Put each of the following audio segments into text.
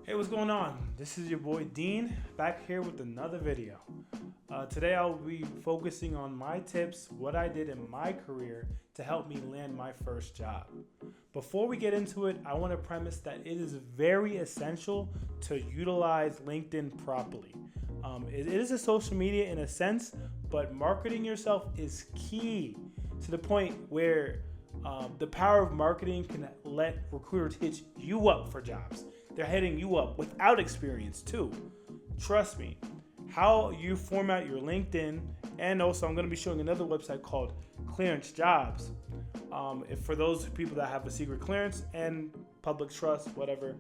Hey, what's going on? This is your boy Dean, back here with another video. Today I'll be focusing on my tips, what I did in my career to help me land my first job. Before we get into it, I want to premise that it is very essential to utilize LinkedIn properly. It is a social media in a sense, but marketing yourself is key to the point where the power of marketing can let recruiters hit you up for jobs. They're hitting you up without experience too. Trust me. How you format your LinkedIn, and also I'm going to be showing another website called Clearance Jobs. If for those people that have a secret clearance and public trust, whatever,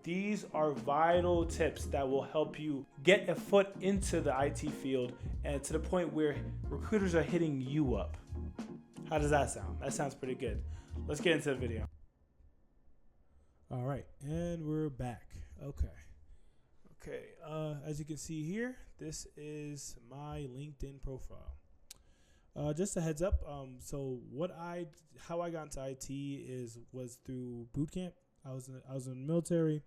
these are vital tips that will help you get a foot into the IT field and to the point where recruiters are hitting you up. How does that sound? That sounds pretty good. Let's get into the video. All right, and we're back. Okay. As you can see here, this is my LinkedIn profile. Just a heads up. So how I got into IT was through boot camp. I was in the military,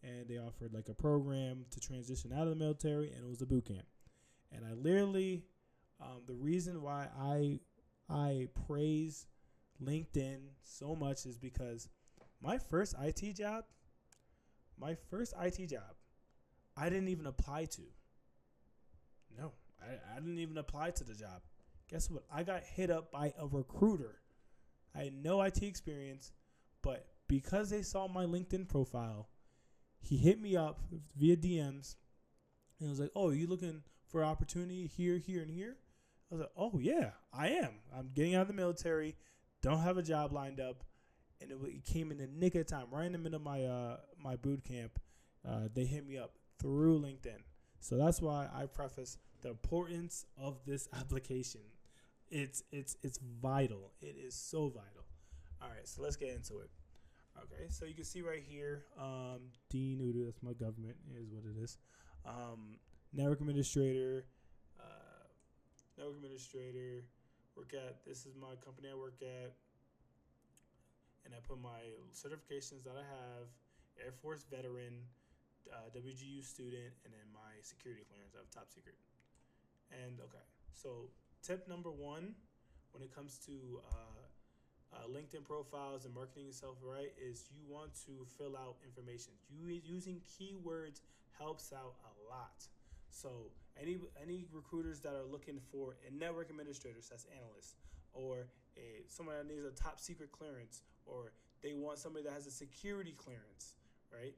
and they offered like a program to transition out of the military, and it was a boot camp. And I literally, the reason why I praise LinkedIn so much is because my first IT job, I didn't even apply to. No, I didn't even apply to the job. Guess what? I got hit up by a recruiter. I had no IT experience, but because they saw my LinkedIn profile, he hit me up via DMs and was like, "Oh, are you looking for an opportunity here, here, and here?" I was like, "Oh, yeah, I am. I'm getting out of the military, don't have a job lined up." And it came in the nick of time, right in the middle of my boot camp. They hit me up through LinkedIn. So that's why I preface the importance of this application. It's vital. It is so vital. All right, so let's get into it. Okay, so you can see right here, Dean Udo, that's my government, is what it is. Network administrator, this is my company I work at. And I put my certifications that I have, Air Force veteran, WGU student, and then my security clearance. I have top secret. And okay, so tip number one when it comes to LinkedIn profiles and marketing yourself right is you want to fill out information. Using keywords helps out a lot. So any recruiters that are looking for a network administrator, that's analyst, or someone that needs a top secret clearance, or they want somebody that has a security clearance, right?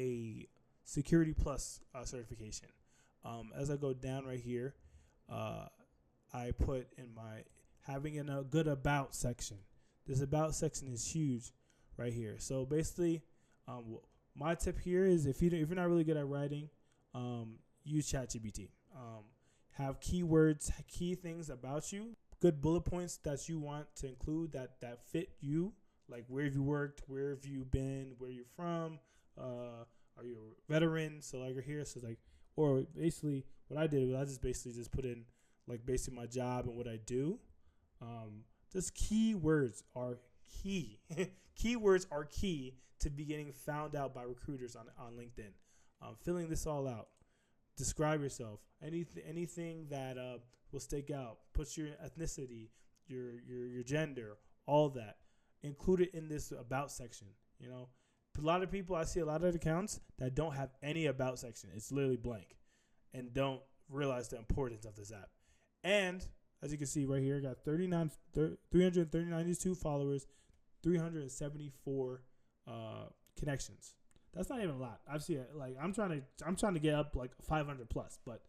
A security plus certification. As I go down right here, I put in having a good about section. This about section is huge right here. So basically, my tip here is if you're not really good at writing, use ChatGPT. Have keywords, key things about you, good bullet points that you want to include that fit you, like where have you worked, where have you been, where you're from, are you a veteran? So like right here, so like, or basically what I did was I just put in like basically my job and what I do. Just keywords are key. Keywords are key to be getting found out by recruiters on LinkedIn. Filling this all out. Describe yourself. Anything that will stick out. Put your ethnicity, your gender, all that. Include it in this about section. You know, I see a lot of accounts that don't have any about section. It's literally blank, and don't realize the importance of this app. And as you can see right here, I got 332 followers, 374 connections. That's not even a lot. I've seen it. Like I'm trying to get up like 500 plus, but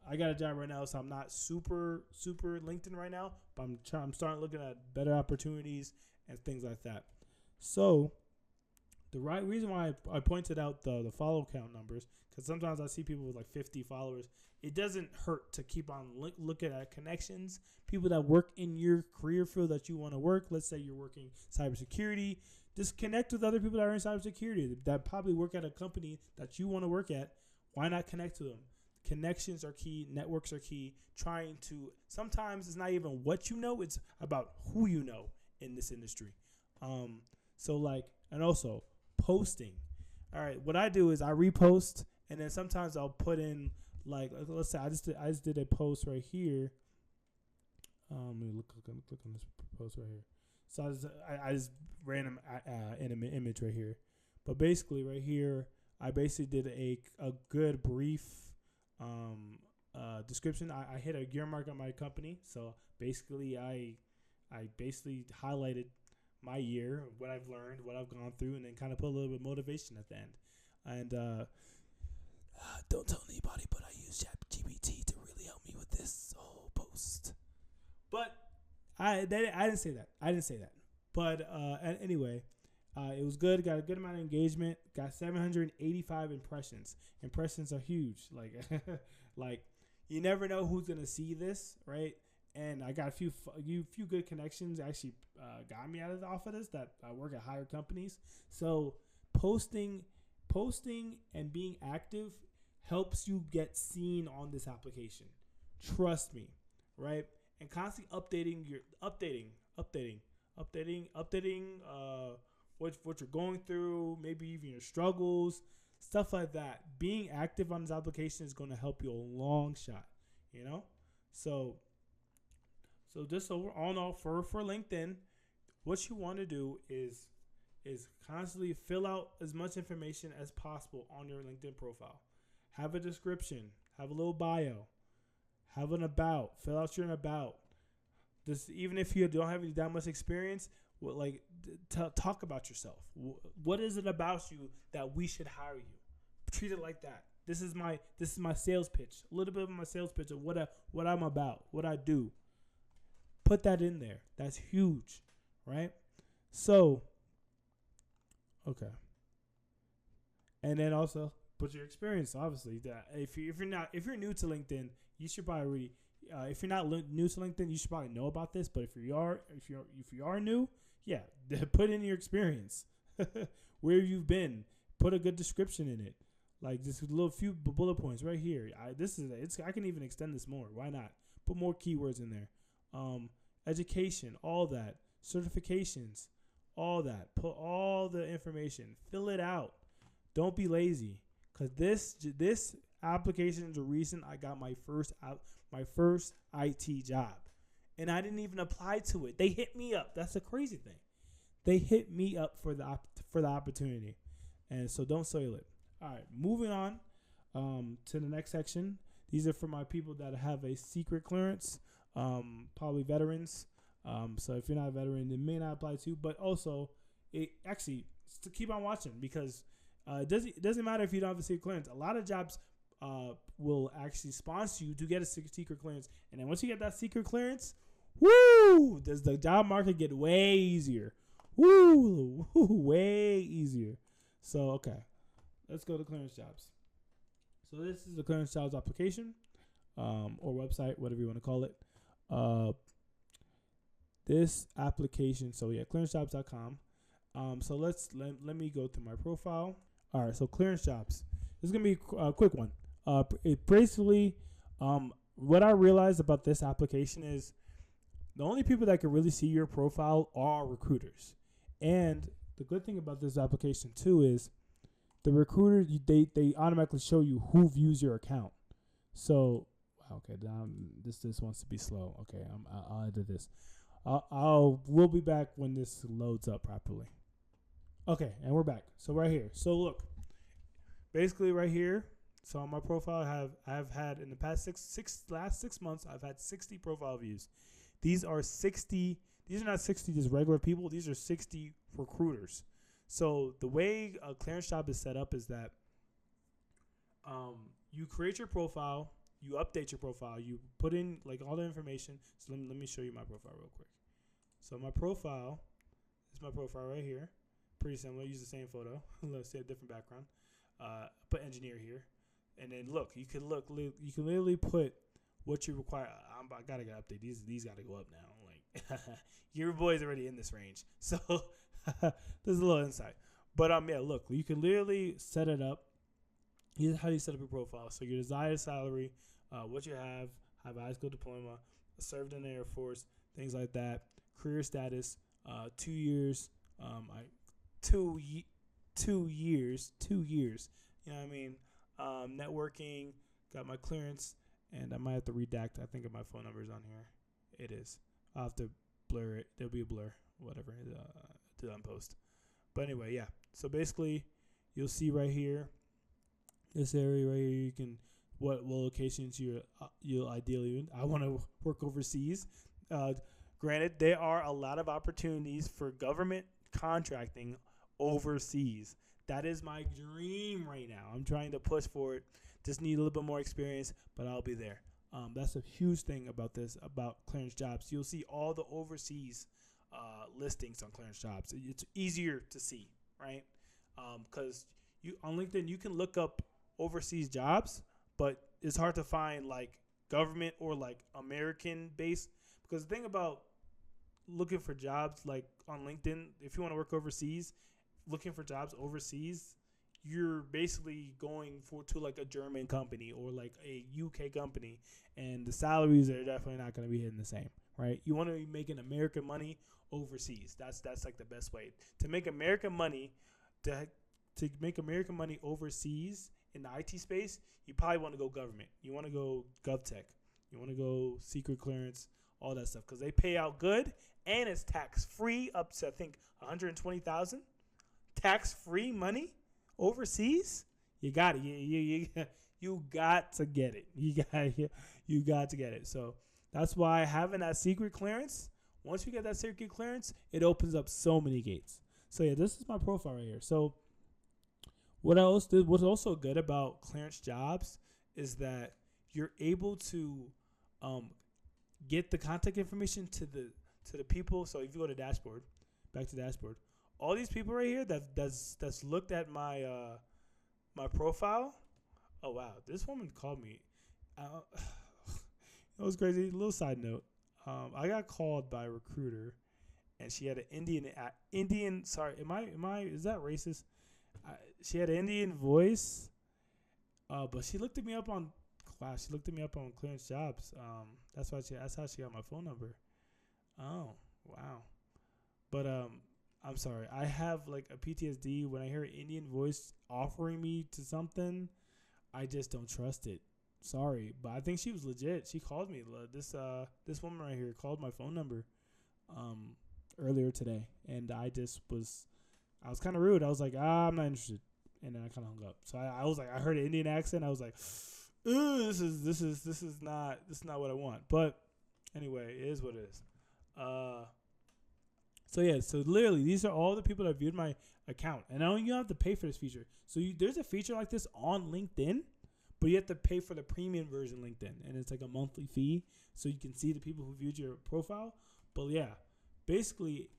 I got a job right now, so I'm not super LinkedIn right now. But I'm starting looking at better opportunities and things like that. So the right reason why I pointed out the follow count numbers, because sometimes I see people with like 50 followers. It doesn't hurt to keep on looking at connections, people that work in your career field that you want to work. Let's say you're working cybersecurity. Just connect with other people that are in cybersecurity that probably work at a company that you want to work at. Why not connect to them? Connections are key. Networks are key. Sometimes it's not even what you know. It's about who you know in this industry. So like, and also posting. All right, what I do is I repost, and then sometimes I'll put in like, let's say I just did a post right here. Let me click on this post right here. So I just random image right here, but basically right here I basically did a good brief description. I hit a year mark on my company, so basically I basically highlighted my year, what I've learned, what I've gone through, and then kind of put a little bit of motivation at the end. And don't tell anybody, but I use ChatGPT to really help me with this whole post. But I didn't say that. I didn't say that. But anyway, it was good. Got a good amount of engagement. Got 785 impressions. Impressions are huge. Like, like you never know who's gonna see this, right? And I got a few good connections. Actually, got me off of this. That I work at higher companies. So posting and being active helps you get seen on this application. Trust me, right? And constantly updating what you're going through, maybe even your struggles, stuff like that. Being active on this application is going to help you a long shot, you know? So just all in all, for LinkedIn, what you want to do is constantly fill out as much information as possible on your LinkedIn profile. Have a description, have a little bio, have an about, fill out your about. This, even if you don't have that much experience, talk about yourself. What is it about you that we should hire you? Treat it like that. This is my sales pitch. A little bit of my sales pitch of what I'm about, what I do. Put that in there. That's huge, right? So, okay. And then also put your experience. Obviously, that if you're new to LinkedIn, you should probably if you're not new to LinkedIn, you should probably know about this. But if you are new, yeah, put in your experience, where you've been. Put a good description in it, like just a little few bullet points right here. I can even extend this more. Why not? Put more keywords in there. Education, all that, certifications, all that. Put all the information. Fill it out. Don't be lazy, because this application is the reason I got my first IT job, and I didn't even apply to it. They hit me up. That's the crazy thing. They hit me up for the opportunity, and so don't soil it. All right, moving on to the next section. These are for my people that have a secret clearance, probably veterans. So if you're not a veteran, it may not apply to you, but also it actually to keep on watching, because it doesn't matter if you don't have a secret clearance. A lot of jobs will actually sponsor you to get a secret clearance, and then once you get that secret clearance, woo, does the job market get way easier? Woo, way easier. So okay, let's go to clearance jobs. So this is the clearance jobs application, or website, whatever you want to call it. This application. So yeah, clearancejobs.com. So let me go to my profile. All right, so clearance jobs. This is gonna be a quick one. It basically, what I realized about this application is the only people that can really see your profile are recruiters. And the good thing about this application too is the recruiters, they automatically show you who views your account. So okay, this wants to be slow. Okay, I'll edit this. We'll be back when this loads up properly. Okay, and we're back. So right here. So look, basically right here. So on my profile, I've had in the past last 6 months, I've had 60 profile views. These are not 60 just regular people. These are 60 recruiters. So the way a clearance job is set up is that you create your profile, you update your profile, you put in like all the information. So let me show you my profile real quick. So my profile is my profile right here. Pretty similar. Use the same photo. Let's say a different background. Put engineer here, and then look. You can literally put what you require. I gotta update these. Gotta go up now. Like your boy's already in this range. So there's a little insight. But yeah, look. You can literally set it up. Here's how you set up your profile. So your desired salary, what you have high school diploma, served in the Air Force, things like that. Career status, 2 years I 2 years. You know what I mean? Networking, got my clearance, and I might have to redact. I think if my phone number is on here. It is. I'll have to blur it. There'll be a blur, whatever, to unpost. But anyway, yeah. So basically, you'll see right here, this area right here, you can what locations you'll ideally. I want to work overseas. Granted, there are a lot of opportunities for government contracting overseas. That is my dream right now. I'm trying to push for it. Just need a little bit more experience, but I'll be there. That's a huge thing about clearance jobs. You'll see all the overseas listings on clearance jobs. It's easier to see, right? Because you on LinkedIn you can look up overseas jobs, but it's hard to find like government or like American based. Because the thing about looking for jobs like on LinkedIn, if you want to work overseas, looking for jobs overseas, you're basically going to like a German company or like a UK company, and the salaries are definitely not going to be hitting the same, right? You want to be making American money overseas. That's like the best way to make American money. To make American money overseas in the IT space, you probably want to go government. You want to go GovTech. You want to go secret clearance, all that stuff, because they pay out good and it's tax free up to I think $120,000. Tax free money overseas. You got it. You got to get it. You got to get it. So that's why having that secret clearance. Once you get that secret clearance, it opens up so many gates. So yeah, this is my profile right here. So what's also good about clearance jobs is that you're able to get the contact information to the people. So if you go to dashboard, back to dashboard, all these people right here that's looked at my my profile. Oh wow, this woman called me. It was crazy. Little side note, I got called by a recruiter, and she had an Indian. Sorry, is that racist? She had an Indian voice, but she looked at me up on class. She looked at me up on clearance jobs. That's how she got my phone number. Oh wow, but I'm sorry. I have like a PTSD when I hear an Indian voice offering me to something. I just don't trust it. Sorry, but I think she was legit. She called me. This woman right here called my phone number earlier today, and I was kind of rude. I was like, I'm not interested, and then I kind of hung up. So I was like, I heard an Indian accent. I was like, this is not what I want. But anyway, it is what it is. So yeah, so literally these are all the people that viewed my account, and now you have to pay for this feature. So there's a feature like this on LinkedIn, but you have to pay for the premium version LinkedIn, and it's like a monthly fee, so you can see the people who viewed your profile. But yeah, basically,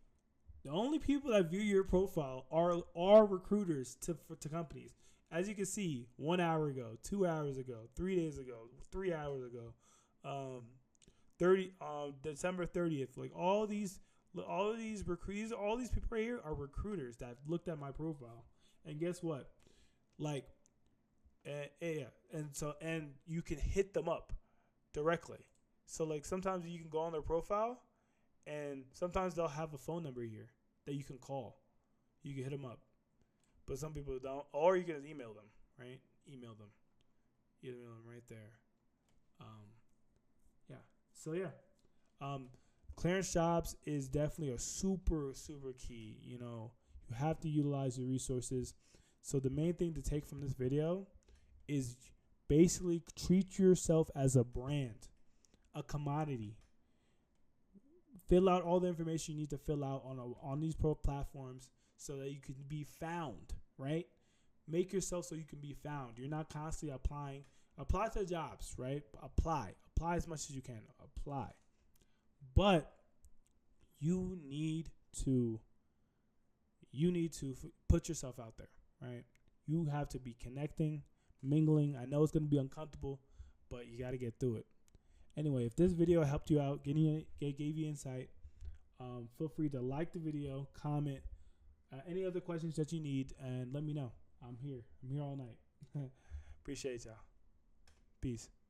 the only people that view your profile are recruiters to companies. As you can see, 1 hour ago, 2 hours ago, 3 days ago, 3 hours ago, December 30th, like all these recruiters, all these people right here are recruiters that looked at my profile. And guess what? Like, and you can hit them up directly. So like sometimes you can go on their profile, and sometimes they'll have a phone number here that you can call. You can hit them up, but some people don't. Or you can just email them, right? Email them right there. Yeah. So yeah. Clearance jobs is definitely a super, super key. You know, you have to utilize your resources. So the main thing to take from this video is basically treat yourself as a brand, a commodity. Fill out all the information you need to fill out on these pro platforms so that you can be found, right? Make yourself so you can be found. You're not constantly applying. Apply to jobs, right? Apply as much as you can. Apply. But you need to put yourself out there, right? You have to be connecting, mingling. I know it's going to be uncomfortable, but you got to get through it. Anyway, if this video helped you out, gave you insight, feel free to like the video, comment, any other questions that you need, and let me know. I'm here all night. Appreciate y'all. Peace.